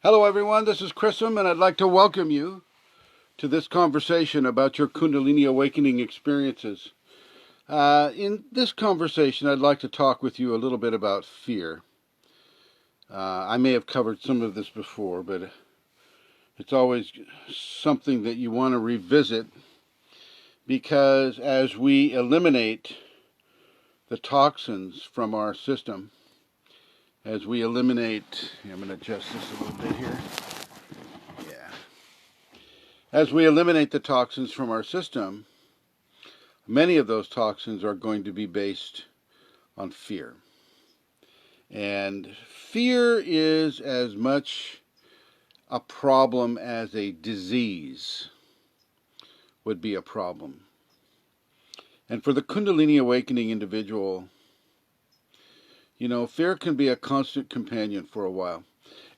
Hello, everyone. This is Chrism, and I'd like to welcome you to this conversation about your Kundalini awakening experiences. In this conversation, I'd like to talk with you a little bit about fear. I may have covered some of this before, but it's always something that you want to revisit because as we eliminate the toxins from our system, as we eliminate, I'm going to adjust this a little bit here. Yeah. As we eliminate the toxins from our system, many of those toxins are going to be based on fear. And fear is as much a problem as a disease would be a problem. And for the Kundalini awakening individual, fear can be a constant companion for a while.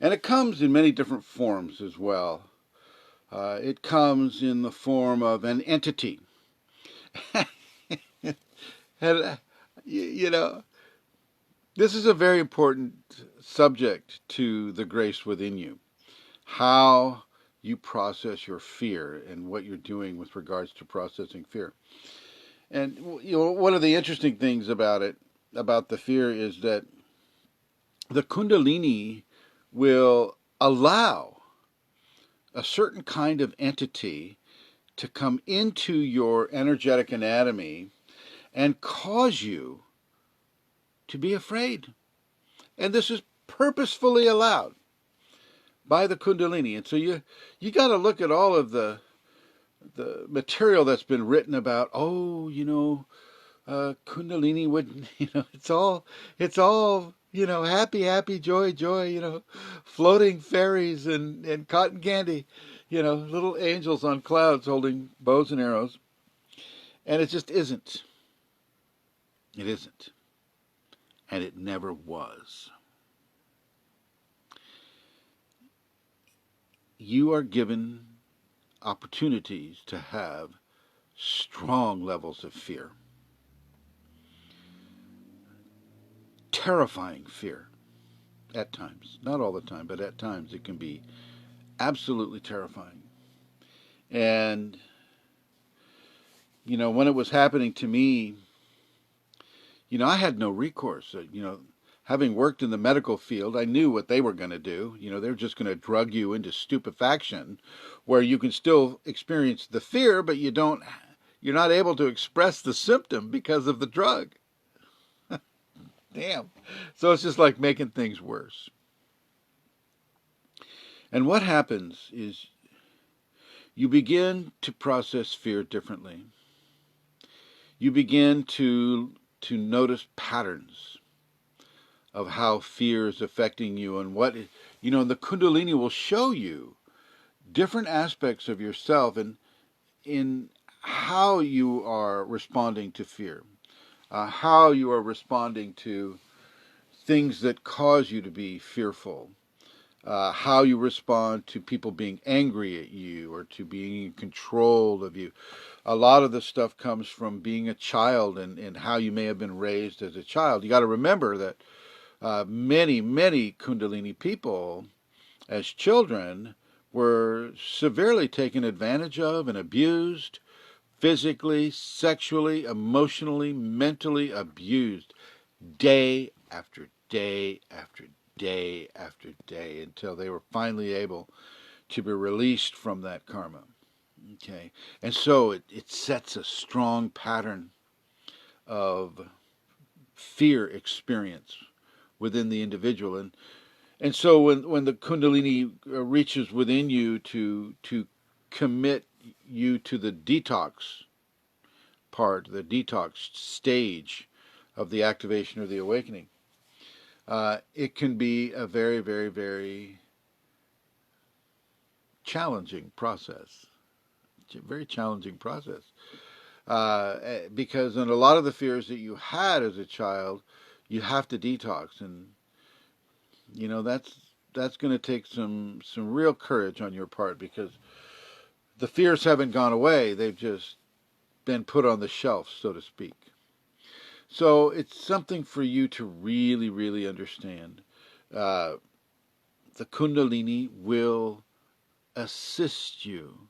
And it comes in many different forms as well. It comes in the form of an entity. And, this is a very important subject to the grace within you. How you process your fear and what you're doing with regards to processing fear. And one of the interesting things about the fear, is that the Kundalini will allow a certain kind of entity to come into your energetic anatomy and cause you to be afraid. And this is purposefully allowed by the Kundalini. And so you got to look at all of the material that's been written about, Kundalini would, it's all, happy, joy, floating fairies and cotton candy, little angels on clouds holding bows and arrows. And it just isn't. It isn't. And it never was. You are given opportunities to have strong levels of fear. Terrifying fear at times. Not all the time, but at times it can be absolutely terrifying. And, when it was happening to me, I had no recourse. Having worked in the medical field, I knew what they were going to do. They were just going to drug you into stupefaction, where you can still experience the fear, but you're not able to express the symptom because of the drug. Damn. So it's just like making things worse. And what happens is you begin to process fear differently. You begin to notice patterns of how fear is affecting you, and the Kundalini will show you different aspects of yourself and in how you are responding to fear, how you are responding to things that cause you to be fearful, how you respond to people being angry at you or to being in control of you. A lot of this stuff comes from being a child and how you may have been raised as a child. You got to remember that many, many Kundalini people, as children, were severely taken advantage of and abused, physically, sexually, emotionally, mentally abused, day after day after day after day, until they were finally able to be released from that karma. Okay, and so it sets a strong pattern of fear experience within the individual. And so when the Kundalini reaches within you to commit you to the detox part, the detox stage of the activation or the awakening, it can be a very, very, very challenging process. It's a very challenging process. Because in a lot of the fears that you had as a child, you have to detox, and that's going to take some real courage on your part, because the fears haven't gone away; they've just been put on the shelf, so to speak. So it's something for you to really, really understand. the Kundalini will assist you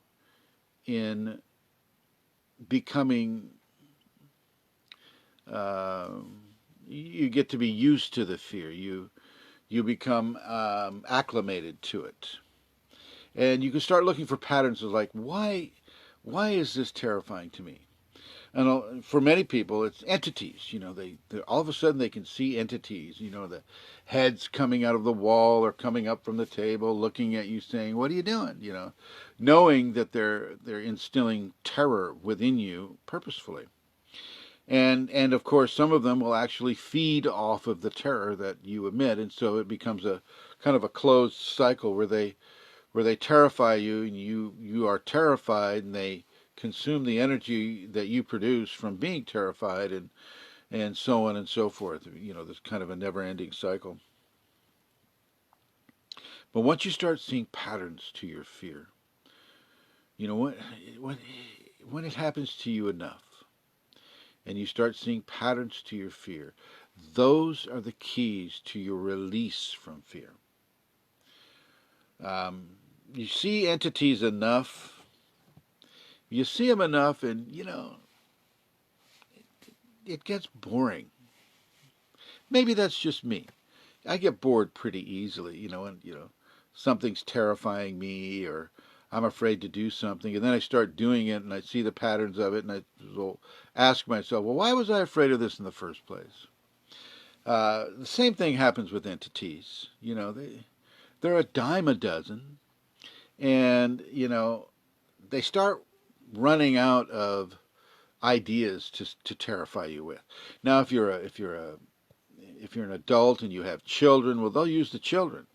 in becoming, uh, you get to be used to the fear. You become acclimated to it. And you can start looking for patterns of like, why is this terrifying to me? And for many people, it's entities. They all of a sudden they can see entities. The heads coming out of the wall or coming up from the table, looking at you, saying, "What are you doing?" Knowing that they're instilling terror within you purposefully. And of course, some of them will actually feed off of the terror that you emit, and so it becomes a kind of a closed cycle where they terrify you, and you are terrified, and they consume the energy that you produce from being terrified, and so on and so forth. This kind of a never-ending cycle. But once you start seeing patterns to your fear, when it happens to you enough, and you start seeing patterns to your fear, those are the keys to your release from fear. You see entities enough, you see them enough, and it gets boring. Maybe that's just me. I get bored pretty easily, and something's terrifying me, or I'm afraid to do something, and then I start doing it, and I see the patterns of it, and I will ask myself, well, why was I afraid of this in the first place? The same thing happens with entities. They're a dime a dozen, and they start running out of ideas to terrify you with. Now, if you're an adult and you have children, well, they'll use the children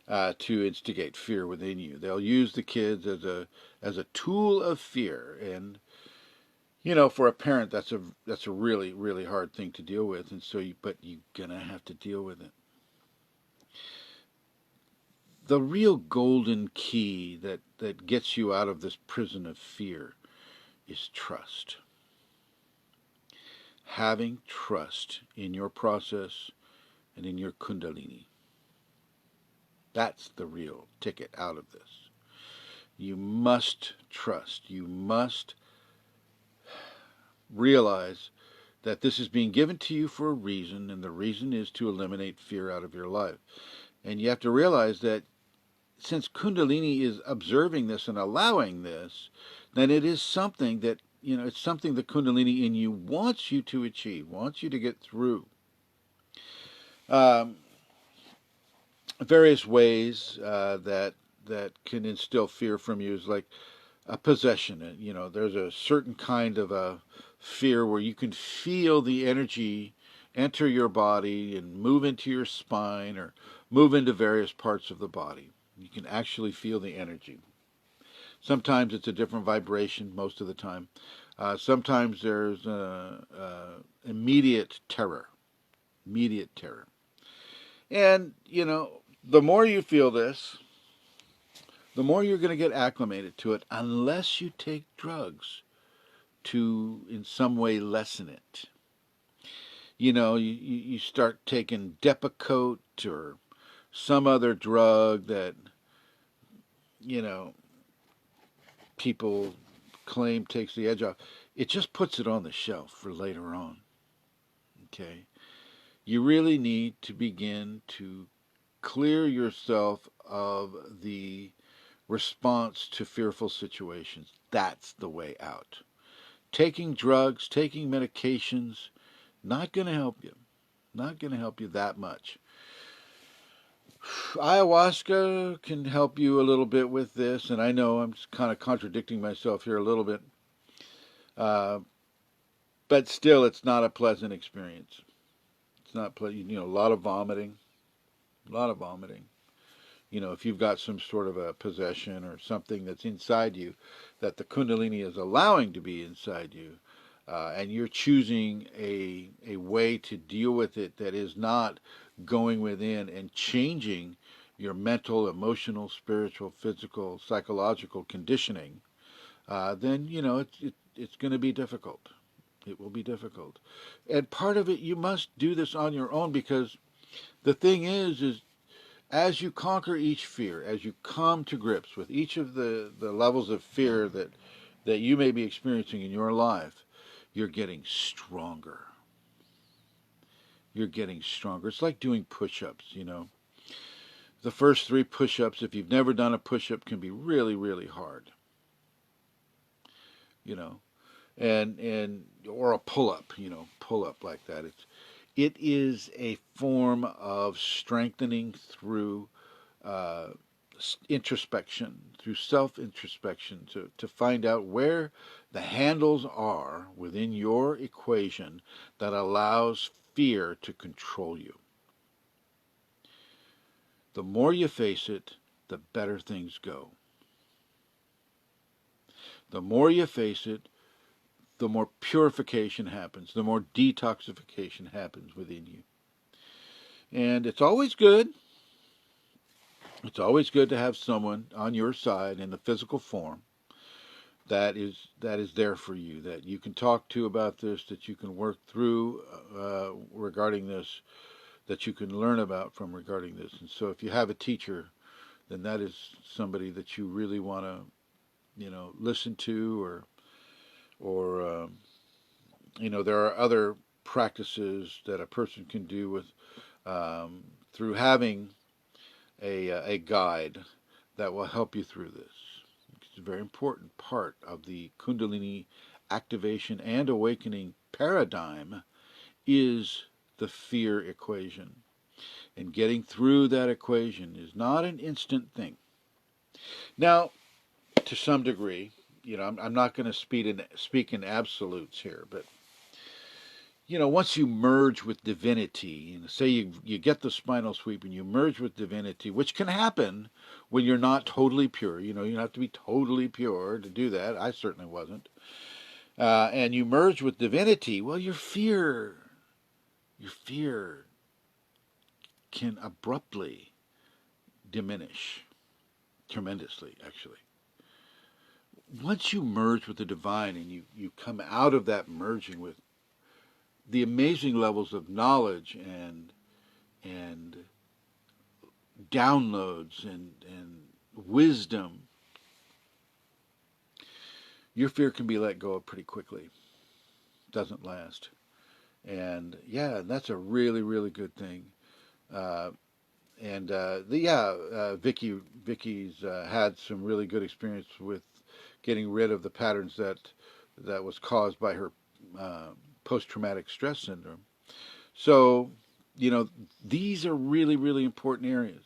to instigate fear within you. They'll use the kids as a tool of fear, and for a parent, that's a really, really hard thing to deal with. And so, but you're gonna have to deal with it. The real golden key that gets you out of this prison of fear is trust. Having trust in your process and in your Kundalini. That's the real ticket out of this. You must trust. You must realize that this is being given to you for a reason, and the reason is to eliminate fear out of your life. And you have to realize that since Kundalini is observing this and allowing this, then it is something that, it's something the Kundalini in you wants you to achieve, wants you to get through. Various ways that can instill fear from you is like a possession. There's a certain kind of a fear where you can feel the energy enter your body and move into your spine or move into various parts of the body. You can actually feel the energy. Sometimes it's a different vibration, most of the time. Sometimes there's immediate terror. Immediate terror. And, the more you feel this, the more you're going to get acclimated to it, unless you take drugs to, in some way, lessen it. You start taking Depakote or some other drug that, people claim takes the edge off. It just puts it on the shelf for later on. Okay? You really need to begin to clear yourself of the response to fearful situations. That's the way out. Taking drugs, taking medications, not going to help you. Not going to help you that much. Ayahuasca can help you a little bit with this, and I know I'm kind of contradicting myself here a little bit, but still, it's not a pleasant experience. It's not pleasant. A lot of vomiting, a lot of vomiting. If you've got some sort of a possession or something that's inside you that the Kundalini is allowing to be inside you, and you're choosing a way to deal with it that is not going within and changing your mental, emotional, spiritual, physical, psychological conditioning, then, it's going to be difficult. It will be difficult. And part of it, you must do this on your own, because the thing is as you conquer each fear, as you come to grips with each of the levels of fear that you may be experiencing in your life, you're getting stronger. You're getting stronger. It's like doing push-ups, you know. The first 3 push-ups, if you've never done a push-up, can be really, really hard, you know. And or a pull-up, you know, pull-up like that. It is a form of strengthening through uh, introspection, through self-introspection, to find out where the handles are within your equation that allows fear to control you. The more you face it, the better things go. The more you face it, the more purification happens, the more detoxification happens within you. And it's always good. It's always good to have someone on your side in the physical form that is there for you, that you can talk to about this, that you can work through regarding this, that you can learn about from regarding this. And so if you have a teacher, then that is somebody that you really want to, you know, listen to, or you know, there are other practices that a person can do with through having a guide that will help you through this. It's a very important part of the Kundalini activation and awakening paradigm is the fear equation. And getting through that equation is not an instant thing. Now, to some degree, you know, I'm not going to speak in absolutes here, but you know, once you merge with divinity, and say you get the spinal sweep and you merge with divinity, which can happen when you're not totally pure. You know, you don't have to be totally pure to do that. I certainly wasn't. And you merge with divinity, well, your fear can abruptly diminish tremendously, actually. Once you merge with the divine and you come out of that merging with the amazing levels of knowledge and downloads and wisdom, your fear can be let go of pretty quickly. It doesn't last. And yeah, that's a really, really good thing. Vicky's had some really good experience with getting rid of the patterns that was caused by her post-traumatic stress syndrome. So, you know, these are really, really important areas.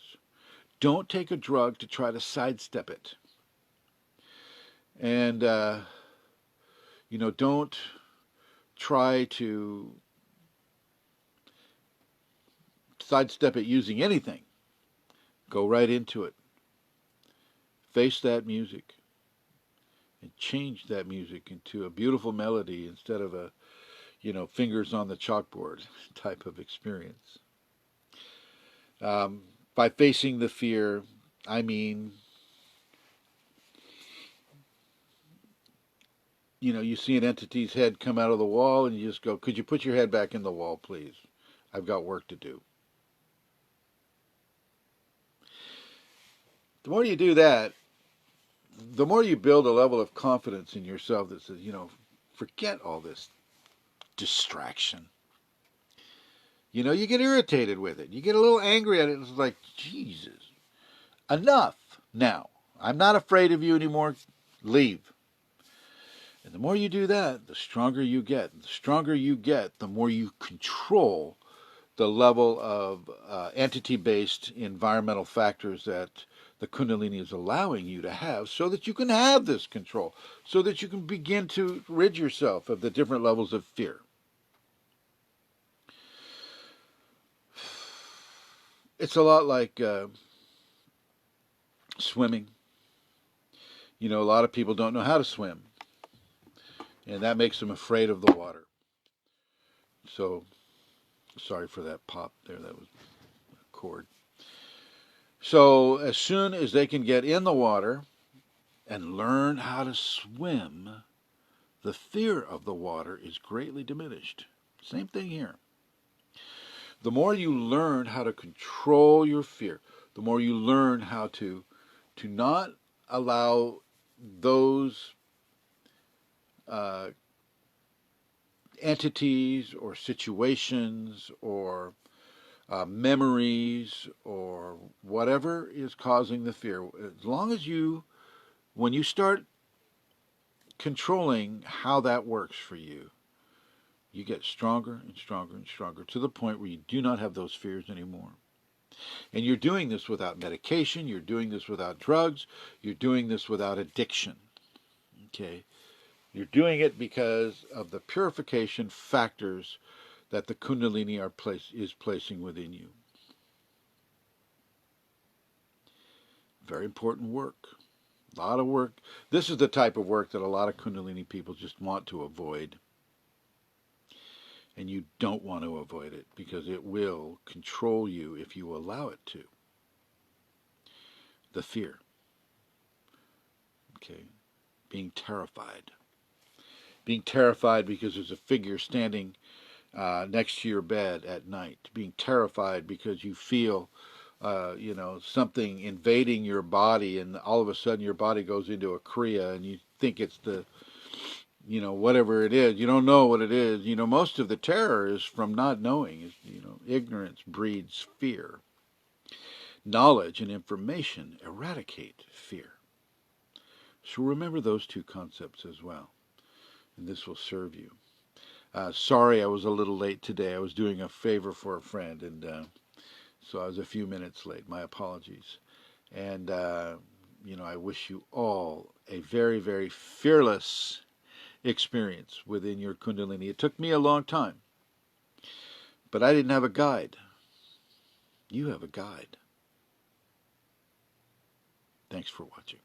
Don't take a drug to try to sidestep it. And, you know, don't try to sidestep it using anything. Go right into it. Face that music and change that music into a beautiful melody instead of a, you know, fingers on the chalkboard type of experience. By facing the fear, I mean, you know, you see an entity's head come out of the wall and you just go, could you put your head back in the wall, please? I've got work to do. The more you do that, the more you build a level of confidence in yourself that says, you know, forget all this distraction. You know, you get irritated with it. You get a little angry at it. It's like, Jesus, enough now. I'm not afraid of you anymore. Leave. And the more you do that, the stronger you get. And the stronger you get, the more you control the level of entity-based environmental factors that the Kundalini is allowing you to have so that you can have this control, so that you can begin to rid yourself of the different levels of fear. It's a lot like swimming. You know, a lot of people don't know how to swim, and that makes them afraid of the water. So, sorry for that pop there. That was a cord. So, as soon as they can get in the water and learn how to swim, the fear of the water is greatly diminished. Same thing here. The more you learn how to control your fear, the more you learn how to not allow those entities or situations or memories or whatever is causing the fear. As long as when you start controlling how that works for you, you get stronger and stronger and stronger to the point where you do not have those fears anymore. And you're doing this without medication, you're doing this without drugs, you're doing this without addiction. Okay? You're doing it because of the purification factors that the Kundalini is placing within you. Very important work. A lot of work. This is the type of work that a lot of Kundalini people just want to avoid. And you don't want to avoid it because it will control you if you allow it to. The fear. Okay. Being terrified. Being terrified because there's a figure standing next to your bed at night. Being terrified because you feel something invading your body, and all of a sudden your body goes into a kriya, and you think it's whatever it is. You don't know what it is. Most of the terror is from not knowing. Ignorance breeds fear. Knowledge and information eradicate fear. So remember those two concepts as well, and this will serve you. Sorry I was a little late today. I was doing a favor for a friend, and so I was a few minutes late. My apologies. And, I wish you all a very, very fearless experience within your Kundalini. It took me a long time, but I didn't have a guide. You have a guide. Thanks for watching.